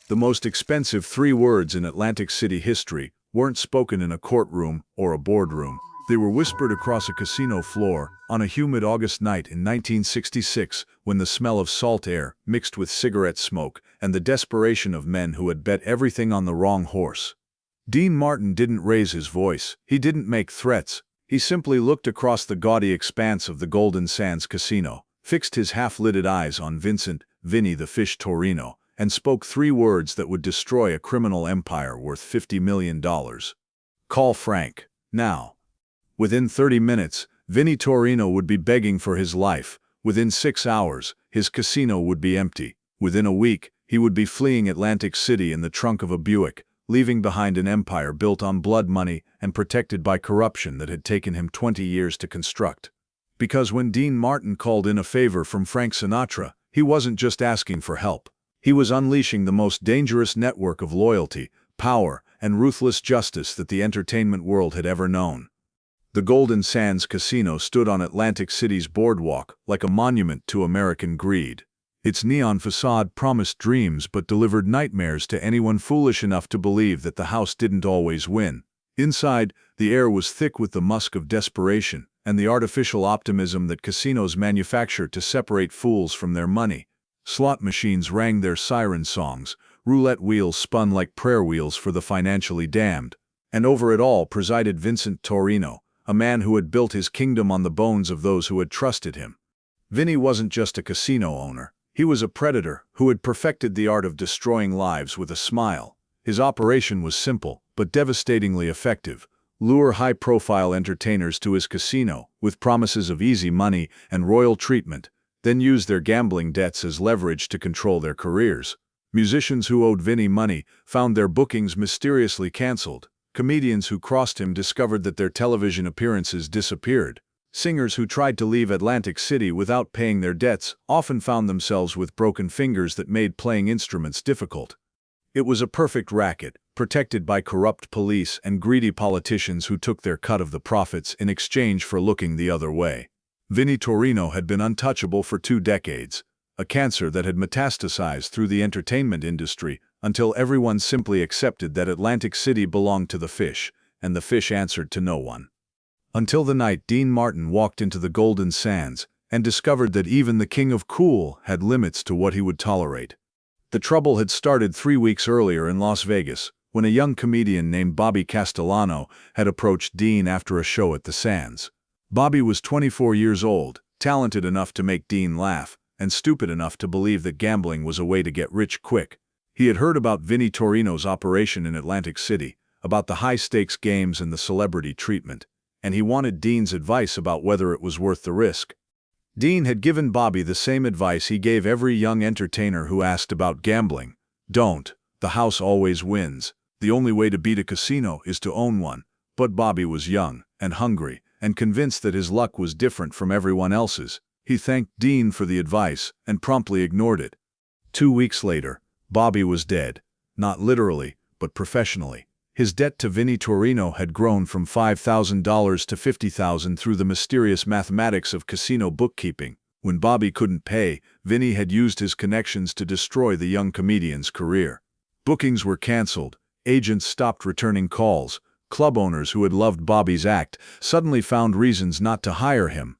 The most expensive 3 words in Atlantic City history weren't spoken in a courtroom or a boardroom. They were whispered across a casino floor on a humid August night in 1966 when the smell of salt air mixed with cigarette smoke and the desperation of men who had bet everything on the wrong horse. Dean Martin didn't raise his voice. He didn't make threats. He simply looked across the gaudy expanse of the Golden Sands Casino, fixed his half-lidded eyes on Vincent, Vinny the fish Torrino, and spoke 3 words that would destroy a criminal empire worth $50 million. Call Frank, now. Within 30 minutes, Vinnie Torrino would be begging for his life. Within 6 hours, his casino would be empty. Within a week, he would be fleeing Atlantic City in the trunk of a Buick, leaving behind an empire built on blood money and protected by corruption that had taken him 20 years to construct. Because when Dean Martin called in a favor from Frank Sinatra, he wasn't just asking for help. He was unleashing the most dangerous network of loyalty, power, and ruthless justice that the entertainment world had ever known. The Golden Sands Casino stood on Atlantic City's boardwalk like a monument to American greed. Its neon facade promised dreams but delivered nightmares to anyone foolish enough to believe that the house didn't always win. Inside, the air was thick with the musk of desperation and the artificial optimism that casinos manufacture to separate fools from their money. Slot machines rang their siren songs, roulette wheels spun like prayer wheels for the financially damned, and over it all presided Vincent Torrino, a man who had built his kingdom on the bones of those who had trusted him. Vinny wasn't just a casino owner. He was a predator who had perfected the art of destroying lives with a smile. His operation was simple, but devastatingly effective. Lure high-profile entertainers to his casino with promises of easy money and royal treatment, then use their gambling debts as leverage to control their careers. Musicians who owed Vinny money found their bookings mysteriously canceled. Comedians who crossed him discovered that their television appearances disappeared. Singers who tried to leave Atlantic City without paying their debts often found themselves with broken fingers that made playing instruments difficult. It was a perfect racket, protected by corrupt police and greedy politicians who took their cut of the profits in exchange for looking the other way. Vinnie Torrino had been untouchable for 2 decades, a cancer that had metastasized through the entertainment industry until everyone simply accepted that Atlantic City belonged to the fish, and the fish answered to no one. Until the night Dean Martin walked into the Golden Sands and discovered that even the king of cool had limits to what he would tolerate. The trouble had started 3 weeks earlier in Las Vegas, when a young comedian named Bobby Castellano had approached Dean after a show at the Sands. Bobby was 24 years old, talented enough to make Dean laugh, and stupid enough to believe that gambling was a way to get rich quick. He had heard about Vinnie Torrino's operation in Atlantic City, about the high-stakes games and the celebrity treatment, and he wanted Dean's advice about whether it was worth the risk. Dean had given Bobby the same advice he gave every young entertainer who asked about gambling. Don't. The house always wins. The only way to beat a casino is to own one. But Bobby was young and hungry and convinced that his luck was different from everyone else's. He thanked Dean for the advice and promptly ignored it. 2 weeks later, Bobby was dead. Not literally, but professionally. His debt to Vinnie Torrino had grown from $5,000 to $50,000 through the mysterious mathematics of casino bookkeeping. When Bobby couldn't pay, Vinnie had used his connections to destroy the young comedian's career. Bookings were canceled, agents stopped returning calls, club owners who had loved Bobby's act suddenly found reasons not to hire him.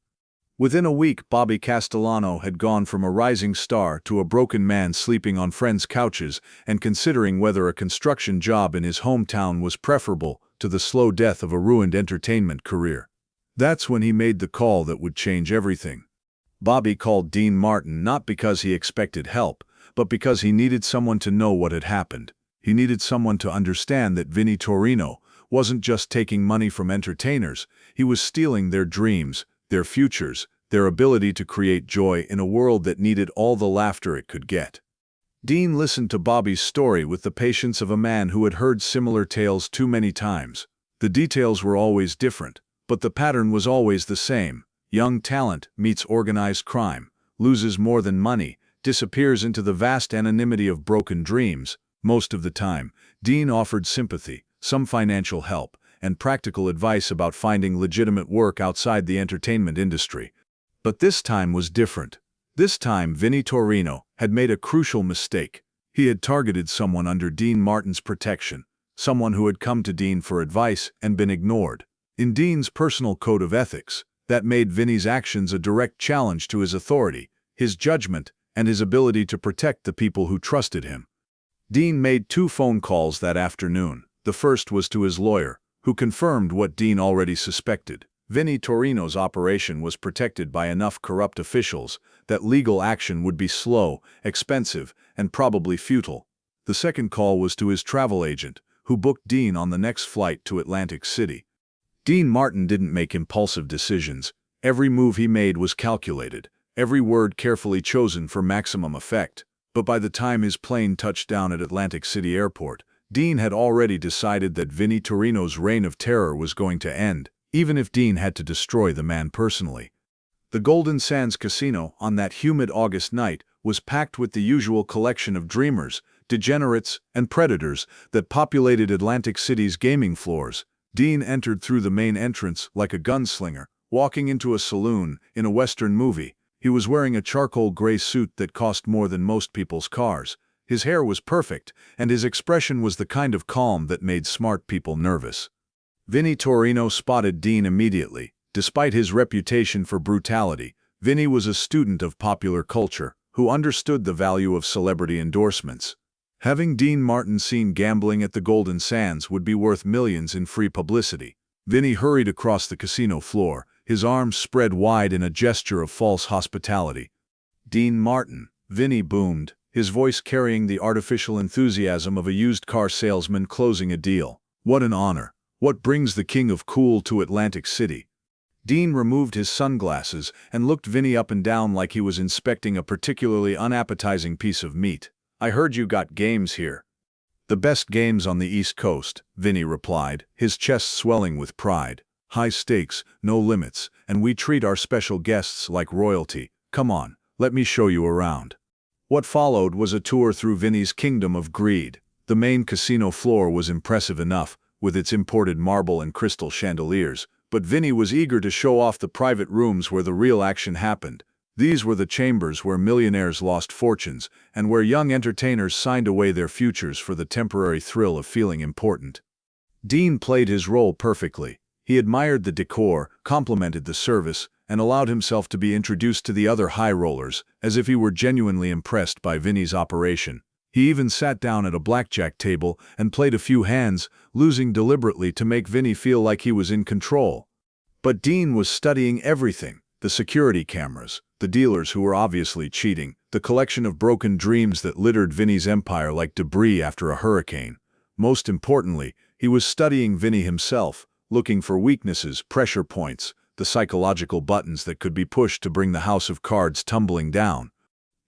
Within a week, Bobby Castellano had gone from a rising star to a broken man sleeping on friends' couches and considering whether a construction job in his hometown was preferable to the slow death of a ruined entertainment career. That's when he made the call that would change everything. Bobby called Dean Martin not because he expected help, but because he needed someone to know what had happened. He needed someone to understand that Vinnie Torrino wasn't just taking money from entertainers, he was stealing their dreams, their futures, their ability to create joy in a world that needed all the laughter it could get. Dean listened to Bobby's story with the patience of a man who had heard similar tales too many times. The details were always different, but the pattern was always the same. Young talent meets organized crime, loses more than money, disappears into the vast anonymity of broken dreams. Most of the time, Dean offered sympathy, some financial help, and practical advice about finding legitimate work outside the entertainment industry. But this time was different. This time, Vinnie Torrino had made a crucial mistake. He had targeted someone under Dean Martin's protection, someone who had come to Dean for advice and been ignored. In Dean's personal code of ethics, that made Vinny's actions a direct challenge to his authority, his judgment, and his ability to protect the people who trusted him. Dean made 2 phone calls that afternoon. The first was to his lawyer, who confirmed what Dean already suspected. Vinnie Torrino's operation was protected by enough corrupt officials that legal action would be slow, expensive, and probably futile. The second call was to his travel agent, who booked Dean on the next flight to Atlantic City. Dean Martin didn't make impulsive decisions. Every move he made was calculated, every word carefully chosen for maximum effect. But by the time his plane touched down at Atlantic City Airport, Dean had already decided that Vinnie Torrino's reign of terror was going to end, even if Dean had to destroy the man personally. The Golden Sands Casino on that humid August night was packed with the usual collection of dreamers, degenerates, and predators that populated Atlantic City's gaming floors. Dean entered through the main entrance like a gunslinger, walking into a saloon in a Western movie. He was wearing a charcoal gray suit that cost more than most people's cars. His hair was perfect, and his expression was the kind of calm that made smart people nervous. Vinnie Torrino spotted Dean immediately. Despite his reputation for brutality, Vinny was a student of popular culture who understood the value of celebrity endorsements. Having Dean Martin seen gambling at the Golden Sands would be worth millions in free publicity. Vinny hurried across the casino floor, his arms spread wide in a gesture of false hospitality. "Dean Martin," Vinny boomed, his voice carrying the artificial enthusiasm of a used car salesman closing a deal. "What an honor. What brings the king of cool to Atlantic City?" Dean removed his sunglasses and looked Vinny up and down like he was inspecting a particularly unappetizing piece of meat. "I heard you got games here." "The best games on the East Coast," Vinny replied, his chest swelling with pride. "High stakes, no limits, and we treat our special guests like royalty. Come on, let me show you around." What followed was a tour through Vinny's kingdom of greed. The main casino floor was impressive enough, with its imported marble and crystal chandeliers, but Vinny was eager to show off the private rooms where the real action happened. These were the chambers where millionaires lost fortunes, and where young entertainers signed away their futures for the temporary thrill of feeling important. Dean played his role perfectly. He admired the decor, complimented the service, and allowed himself to be introduced to the other high rollers, as if he were genuinely impressed by Vinny's operation. He even sat down at a blackjack table and played a few hands, losing deliberately to make Vinny feel like he was in control. But Dean was studying everything: the security cameras, the dealers who were obviously cheating, the collection of broken dreams that littered Vinny's empire like debris after a hurricane. Most importantly, he was studying Vinny himself, looking for weaknesses, pressure points, the psychological buttons that could be pushed to bring the house of cards tumbling down.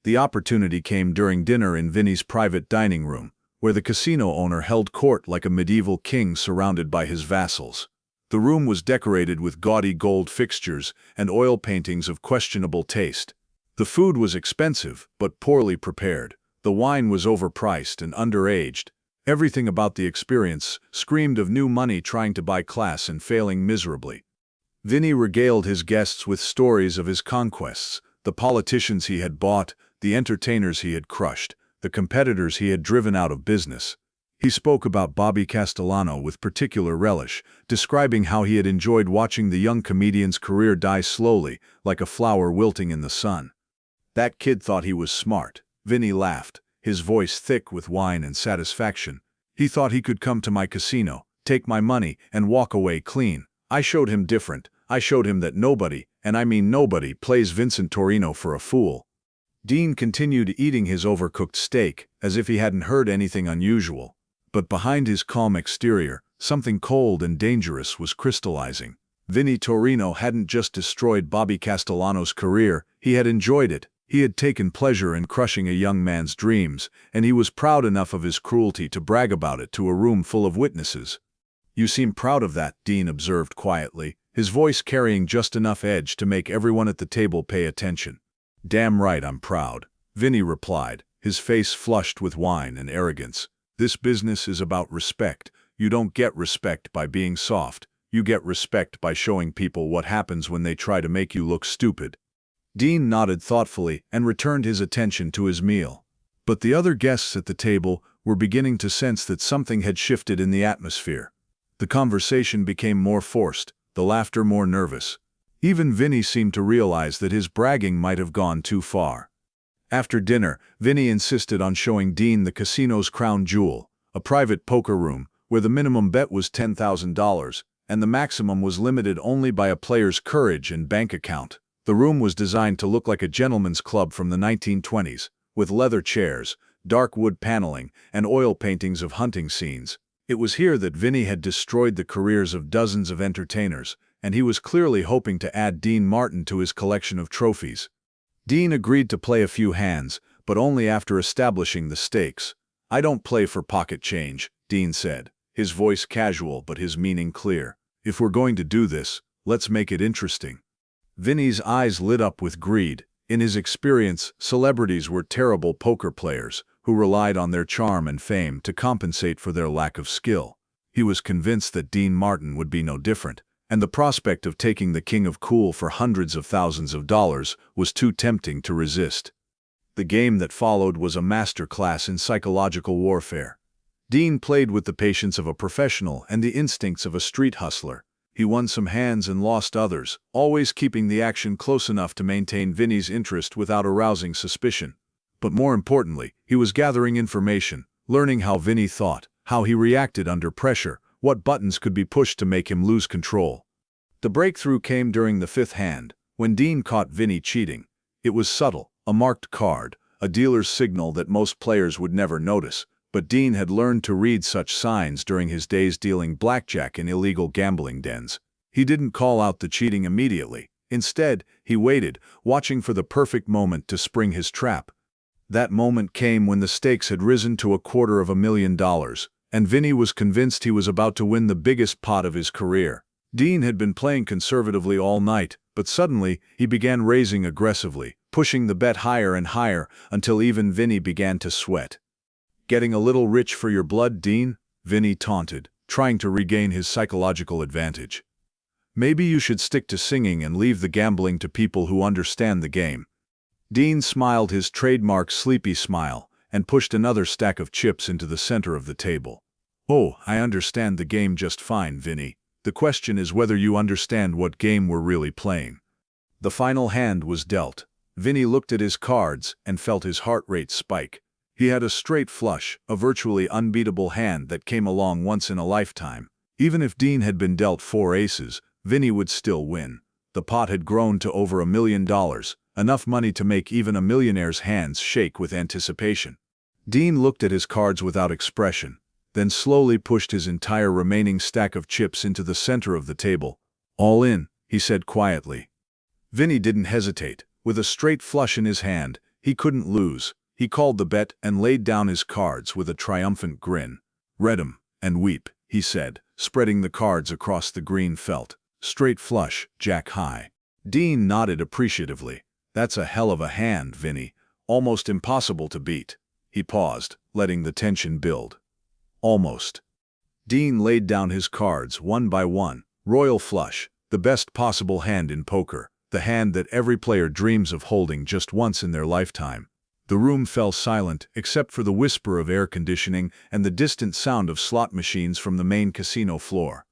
The opportunity came during dinner in Vinny's private dining room, where the casino owner held court like a medieval king surrounded by his vassals. The room was decorated with gaudy gold fixtures and oil paintings of questionable taste. The food was expensive, but poorly prepared. The wine was overpriced and underaged. Everything about the experience screamed of new money trying to buy class and failing miserably. Vinny regaled his guests with stories of his conquests, the politicians he had bought, the entertainers he had crushed, the competitors he had driven out of business. He spoke about Bobby Castellano with particular relish, describing how he had enjoyed watching the young comedian's career die slowly, like a flower wilting in the sun. "That kid thought he was smart," Vinny laughed, his voice thick with wine and satisfaction. "He thought he could come to my casino, take my money, and walk away clean. I showed him different. I showed him that nobody, and I mean nobody, plays Vincent Torrino for a fool." Dean continued eating his overcooked steak, as if he hadn't heard anything unusual. But behind his calm exterior, something cold and dangerous was crystallizing. Vinnie Torrino hadn't just destroyed Bobby Castellano's career, he had enjoyed it. He had taken pleasure in crushing a young man's dreams, and he was proud enough of his cruelty to brag about it to a room full of witnesses. "You seem proud of that," Dean observed quietly, his voice carrying just enough edge to make everyone at the table pay attention. "Damn right I'm proud," Vinny replied, his face flushed with wine and arrogance. "This business is about respect. You don't get respect by being soft. You get respect by showing people what happens when they try to make you look stupid." Dean nodded thoughtfully and returned his attention to his meal. But the other guests at the table were beginning to sense that something had shifted in the atmosphere. The conversation became more forced, the laughter more nervous. Even Vinny seemed to realize that his bragging might have gone too far. After dinner, Vinny insisted on showing Dean the casino's crown jewel, a private poker room where the minimum bet was $10,000 and the maximum was limited only by a player's courage and bank account. The room was designed to look like a gentleman's club from the 1920s, with leather chairs, dark wood paneling, and oil paintings of hunting scenes. It was here that Vinny had destroyed the careers of dozens of entertainers, and he was clearly hoping to add Dean Martin to his collection of trophies. Dean agreed to play a few hands, but only after establishing the stakes. "I don't play for pocket change," Dean said, his voice casual but his meaning clear. "If we're going to do this, let's make it interesting." Vinny's eyes lit up with greed. In his experience, celebrities were terrible poker players who relied on their charm and fame to compensate for their lack of skill. He was convinced that Dean Martin would be no different, and the prospect of taking the king of cool for hundreds of thousands of dollars was too tempting to resist. The game that followed was a master class in psychological warfare. Dean played with the patience of a professional and the instincts of a street hustler. He won some hands and lost others, always keeping the action close enough to maintain Vinny's interest without arousing suspicion. But more importantly, he was gathering information, learning how Vinny thought, how he reacted under pressure, what buttons could be pushed to make him lose control. The breakthrough came during the fifth hand, when Dean caught Vinny cheating. It was subtle, a marked card, a dealer's signal that most players would never notice. But Dean had learned to read such signs during his days dealing blackjack in illegal gambling dens. He didn't call out the cheating immediately. Instead, he waited, watching for the perfect moment to spring his trap. That moment came when the stakes had risen to $250,000, and Vinny was convinced he was about to win the biggest pot of his career. Dean had been playing conservatively all night, but suddenly he began raising aggressively, pushing the bet higher and higher until even Vinny began to sweat. "Getting a little rich for your blood, Dean?" Vinny taunted, trying to regain his psychological advantage. "Maybe you should stick to singing and leave the gambling to people who understand the game." Dean smiled his trademark sleepy smile and pushed another stack of chips into the center of the table. "Oh, I understand the game just fine, Vinny. The question is whether you understand what game we're really playing." The final hand was dealt. Vinny looked at his cards and felt his heart rate spike. He had a straight flush, a virtually unbeatable hand that came along once in a lifetime. Even if Dean had been dealt 4 aces, Vinny would still win. The pot had grown to over $1 million, enough money to make even a millionaire's hands shake with anticipation. Dean looked at his cards without expression, then slowly pushed his entire remaining stack of chips into the center of the table. "All in," he said quietly. Vinny didn't hesitate. With a straight flush in his hand, he couldn't lose. He called the bet and laid down his cards with a triumphant grin. "Read 'em, and weep," he said, spreading the cards across the green felt. "Straight flush, jack high." Dean nodded appreciatively. "That's a hell of a hand, Vinny. Almost impossible to beat." He paused, letting the tension build. "Almost." Dean laid down his cards one by one. Royal flush, the best possible hand in poker, the hand that every player dreams of holding just once in their lifetime. The room fell silent except for the whisper of air conditioning and the distant sound of slot machines from the main casino floor.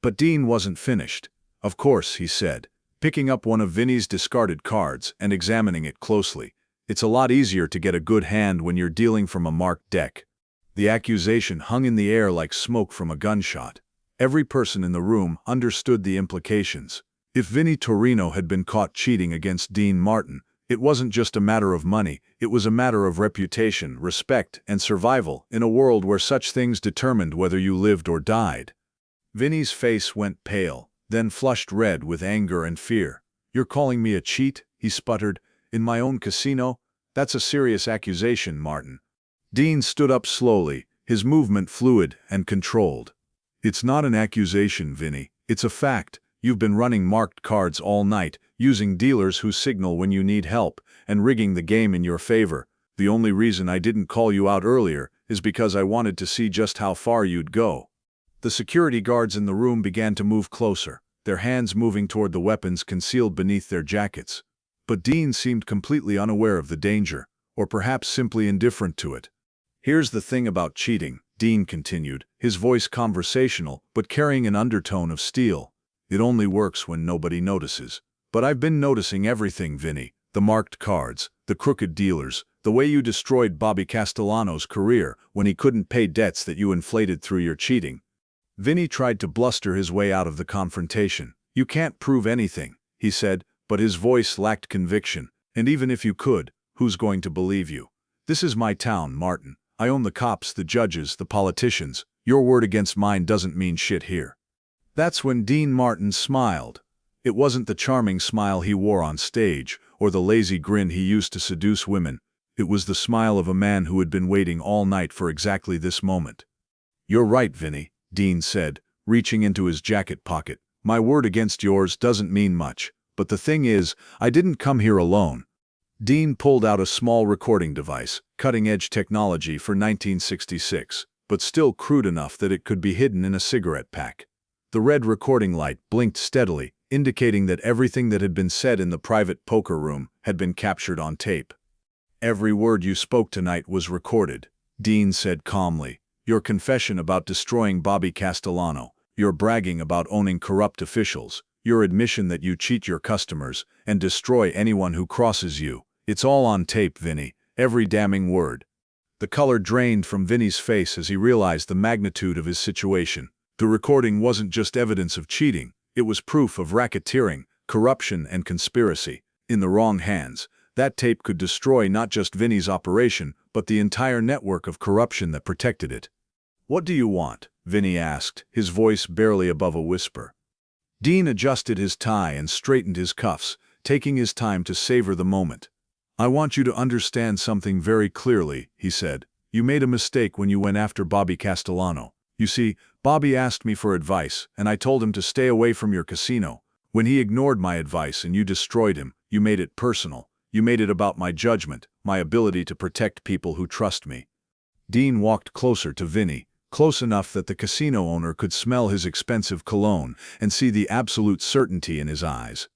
But Dean wasn't finished. "Of course," he said, picking up one of Vinny's discarded cards and examining it closely. "It's a lot easier to get a good hand when you're dealing from a marked deck." The accusation hung in the air like smoke from a gunshot. Every person in the room understood the implications. If Vinny Torrino had been caught cheating against Dean Martin, it wasn't just a matter of money, it was a matter of reputation, respect, and survival in a world where such things determined whether you lived or died. Vinny's face went pale, then flushed red with anger and fear. "You're calling me a cheat?" he sputtered. "In my own casino? That's a serious accusation, Martin." Dean stood up slowly, his movement fluid and controlled. "It's not an accusation, Vinny. It's a fact. You've been running marked cards all night, using dealers who signal when you need help, and rigging the game in your favor. The only reason I didn't call you out earlier is because I wanted to see just how far you'd go." The security guards in the room began to move closer, their hands moving toward the weapons concealed beneath their jackets. But Dean seemed completely unaware of the danger, or perhaps simply indifferent to it. Here's the thing about cheating, Dean continued, his voice conversational but carrying an undertone of steel. It only works when nobody notices. But I've been noticing everything, Vinny. The marked cards, the crooked dealers, the way you destroyed Bobby Castellano's career when he couldn't pay debts that you inflated through your cheating. Vinny tried to bluster his way out of the confrontation. You can't prove anything, he said, but his voice lacked conviction. And even if you could, who's going to believe you? This is my town, Martin. I own the cops, the judges, the politicians. Your word against mine doesn't mean shit here. That's when Dean Martin smiled. It wasn't the charming smile he wore on stage, or the lazy grin he used to seduce women. It was the smile of a man who had been waiting all night for exactly this moment. You're right, Vinny, Dean said, reaching into his jacket pocket. My word against yours doesn't mean much, but the thing is, I didn't come here alone. Dean pulled out a small recording device, cutting-edge technology for 1966, but still crude enough that it could be hidden in a cigarette pack. The red recording light blinked steadily, indicating that everything that had been said in the private poker room had been captured on tape. Every word you spoke tonight was recorded, Dean said calmly. Your confession about destroying Bobby Castellano, your bragging about owning corrupt officials, your admission that you cheat your customers and destroy anyone who crosses you. It's all on tape, Vinny, every damning word. The color drained from Vinny's face as he realized the magnitude of his situation. The recording wasn't just evidence of cheating, it was proof of racketeering, corruption, and conspiracy. In the wrong hands, that tape could destroy not just Vinny's operation, but the entire network of corruption that protected it. What do you want? Vinny asked, his voice barely above a whisper. Dean adjusted his tie and straightened his cuffs, taking his time to savor the moment. I want you to understand something very clearly, he said. You made a mistake when you went after Bobby Castellano. You see, Bobby asked me for advice, and I told him to stay away from your casino. When he ignored my advice and you destroyed him, you made it personal. You made it about my judgment, my ability to protect people who trust me. Dean walked closer to Vinny, close enough that the casino owner could smell his expensive cologne and see the absolute certainty in his eyes.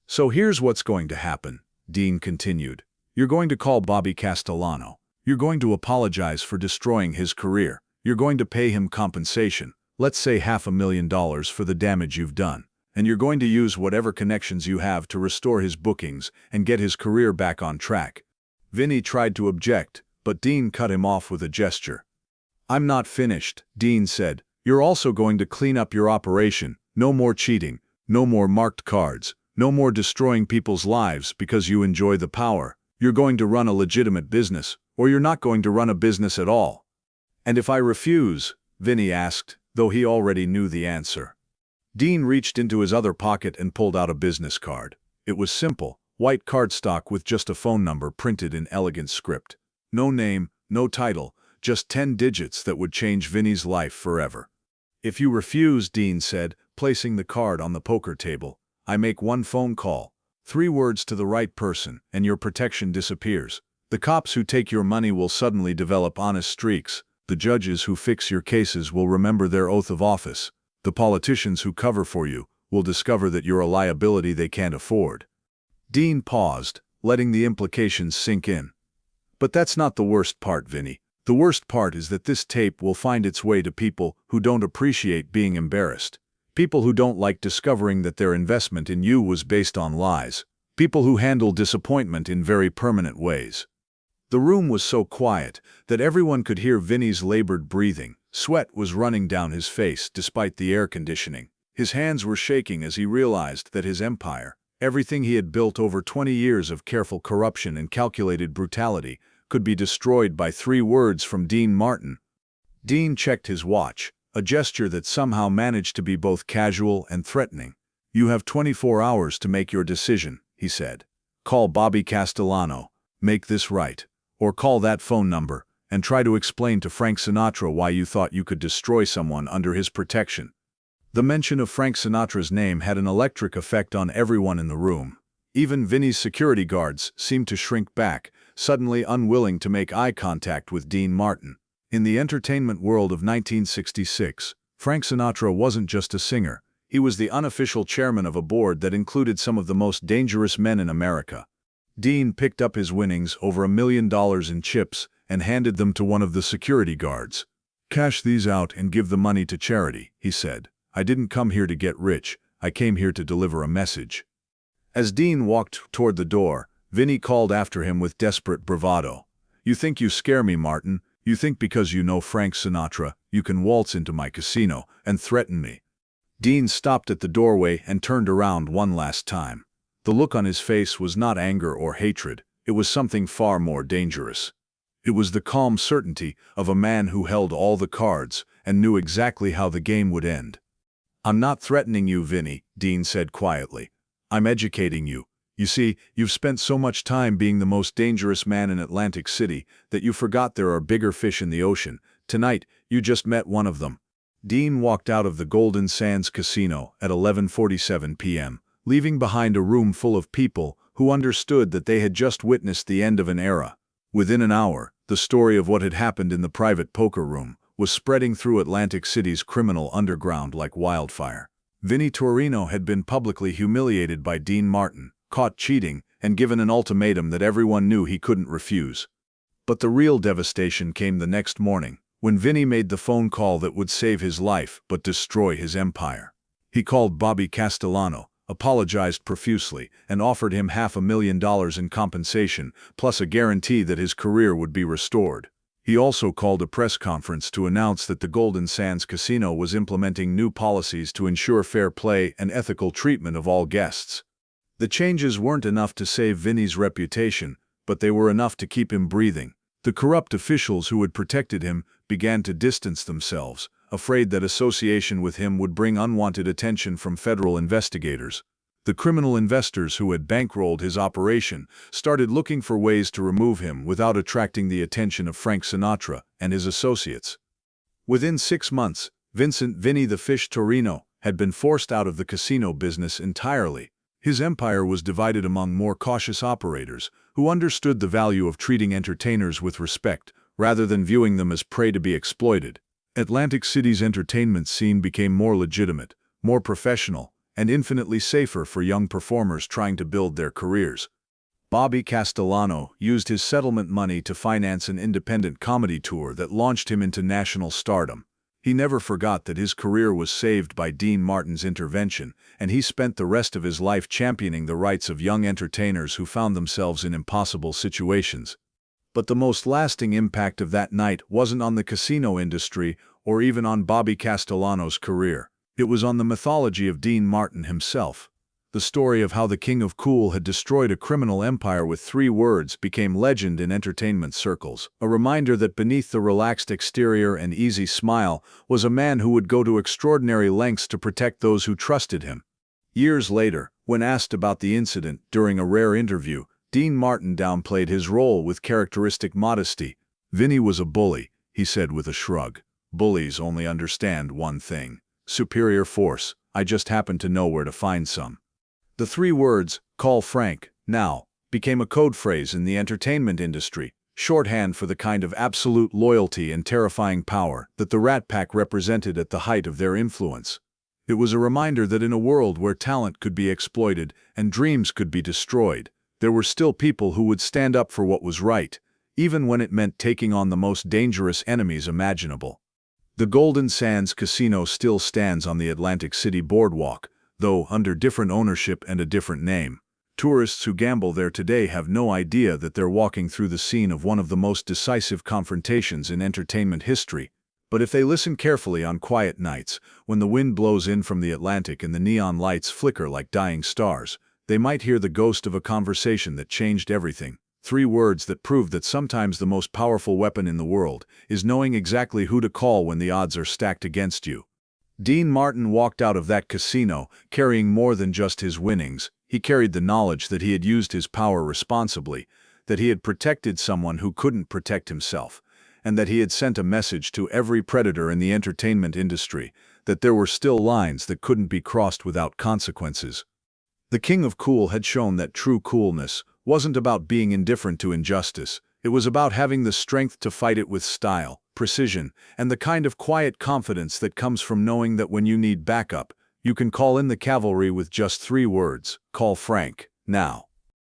So here's what's going to happen, Dean continued. You're going to call Bobby Castellano. You're going to apologize for destroying his career. You're going to pay him compensation, let's say $500,000 for the damage you've done. And you're going to use whatever connections you have to restore his bookings and get his career back on track. Vinny tried to object, but Dean cut him off with a gesture. I'm not finished, Dean said. You're also going to clean up your operation. No more cheating, no more marked cards, no more destroying people's lives because you enjoy the power. You're going to run a legitimate business, or you're not going to run a business at all. And if I refuse? Vinny asked, though he already knew the answer. Dean reached into his other pocket and pulled out a business card. It was simple, white cardstock with just a phone number printed in elegant script. No name, no title, just 10 digits that would change Vinny's life forever. If you refuse, Dean said, placing the card on the poker table, I make one phone call, 3 words to the right person, and your protection disappears. The cops who take your money will suddenly develop honest streaks. The judges who fix your cases will remember their oath of office. The politicians who cover for you will discover that you're a liability they can't afford. Dean paused, letting the implications sink in. But that's not the worst part, Vinny. The worst part is that this tape will find its way to people who don't appreciate being embarrassed. People who don't like discovering that their investment in you was based on lies. People who handle disappointment in very permanent ways. The room was so quiet that everyone could hear Vinny's labored breathing. Sweat was running down his face despite the air conditioning. His hands were shaking as he realized that his empire, everything he had built over 20 years of careful corruption and calculated brutality, could be destroyed by 3 words from Dean Martin. Dean checked his watch, a gesture that somehow managed to be both casual and threatening. You have 24 hours to make your decision, he said. Call Bobby Castellano, make this right, or call that phone number, and try to explain to Frank Sinatra why you thought you could destroy someone under his protection. The mention of Frank Sinatra's name had an electric effect on everyone in the room. Even Vinny's security guards seemed to shrink back, suddenly unwilling to make eye contact with Dean Martin. In the entertainment world of 1966, Frank Sinatra wasn't just a singer. He was the unofficial chairman of a board that included some of the most dangerous men in America. Dean picked up his winnings, over $1 million in chips, and handed them to one of the security guards. "Cash these out and give the money to charity," he said. "I didn't come here to get rich, I came here to deliver a message." As Dean walked toward the door, Vinny called after him with desperate bravado. "You think you scare me, Martin? You think because you know Frank Sinatra, you can waltz into my casino and threaten me?" Dean stopped at the doorway and turned around one last time. The look on his face was not anger or hatred, it was something far more dangerous. It was the calm certainty of a man who held all the cards and knew exactly how the game would end. "I'm not threatening you, Vinny," Dean said quietly. "I'm educating you. You see, you've spent so much time being the most dangerous man in Atlantic City that you forgot there are bigger fish in the ocean. Tonight, you just met one of them." Dean walked out of the Golden Sands Casino at 11:47 p.m., leaving behind a room full of people who understood that they had just witnessed the end of an era. Within an hour, the story of what had happened in the private poker room was spreading through Atlantic City's criminal underground like wildfire. Vinnie Torrino had been publicly humiliated by Dean Martin, caught cheating, and given an ultimatum that everyone knew he couldn't refuse. But the real devastation came the next morning, when Vinny made the phone call that would save his life but destroy his empire. He called Bobby Castellano, apologized profusely, and offered him $500,000 in compensation, plus a guarantee that his career would be restored. He also called a press conference to announce that the Golden Sands Casino was implementing new policies to ensure fair play and ethical treatment of all guests. The changes weren't enough to save Vinny's reputation, but they were enough to keep him breathing. The corrupt officials who had protected him began to distance themselves, afraid that association with him would bring unwanted attention from federal investigators. The criminal investors who had bankrolled his operation started looking for ways to remove him without attracting the attention of Frank Sinatra and his associates. Within 6 months, Vincent "Vinny the Fish" Torrino had been forced out of the casino business entirely. His empire was divided among more cautious operators who understood the value of treating entertainers with respect rather than viewing them as prey to be exploited. Atlantic City's entertainment scene became more legitimate, more professional, and infinitely safer for young performers trying to build their careers. Bobby Castellano used his settlement money to finance an independent comedy tour that launched him into national stardom. He never forgot that his career was saved by Dean Martin's intervention, and he spent the rest of his life championing the rights of young entertainers who found themselves in impossible situations. But the most lasting impact of that night wasn't on the casino industry or even on Bobby Castellano's career. It was on the mythology of Dean Martin himself. The story of how the King of Cool had destroyed a criminal empire with 3 words became legend in entertainment circles, a reminder that beneath the relaxed exterior and easy smile was a man who would go to extraordinary lengths to protect those who trusted him. Years later, when asked about the incident during a rare interview, Dean Martin downplayed his role with characteristic modesty. "Vinny was a bully," he said with a shrug. "Bullies only understand one thing: superior force. I just happened to know where to find some." The 3 words, "Call Frank, now," became a code phrase in the entertainment industry, shorthand for the kind of absolute loyalty and terrifying power that the Rat Pack represented at the height of their influence. It was a reminder that in a world where talent could be exploited and dreams could be destroyed, there were still people who would stand up for what was right, even when it meant taking on the most dangerous enemies imaginable. The Golden Sands Casino still stands on the Atlantic City boardwalk, though under different ownership and a different name. Tourists who gamble there today have no idea that they're walking through the scene of one of the most decisive confrontations in entertainment history. But if they listen carefully on quiet nights, when the wind blows in from the Atlantic and the neon lights flicker like dying stars, they might hear the ghost of a conversation that changed everything. 3 words that prove that sometimes the most powerful weapon in the world is knowing exactly who to call when the odds are stacked against you. Dean Martin walked out of that casino carrying more than just his winnings. He carried the knowledge that he had used his power responsibly, that he had protected someone who couldn't protect himself, and that he had sent a message to every predator in the entertainment industry that there were still lines that couldn't be crossed without consequences. The King of Cool had shown that true coolness wasn't about being indifferent to injustice. It was about having the strength to fight it with style, precision, and the kind of quiet confidence that comes from knowing that when you need backup, you can call in the cavalry with just 3 words: "Call Frank, now."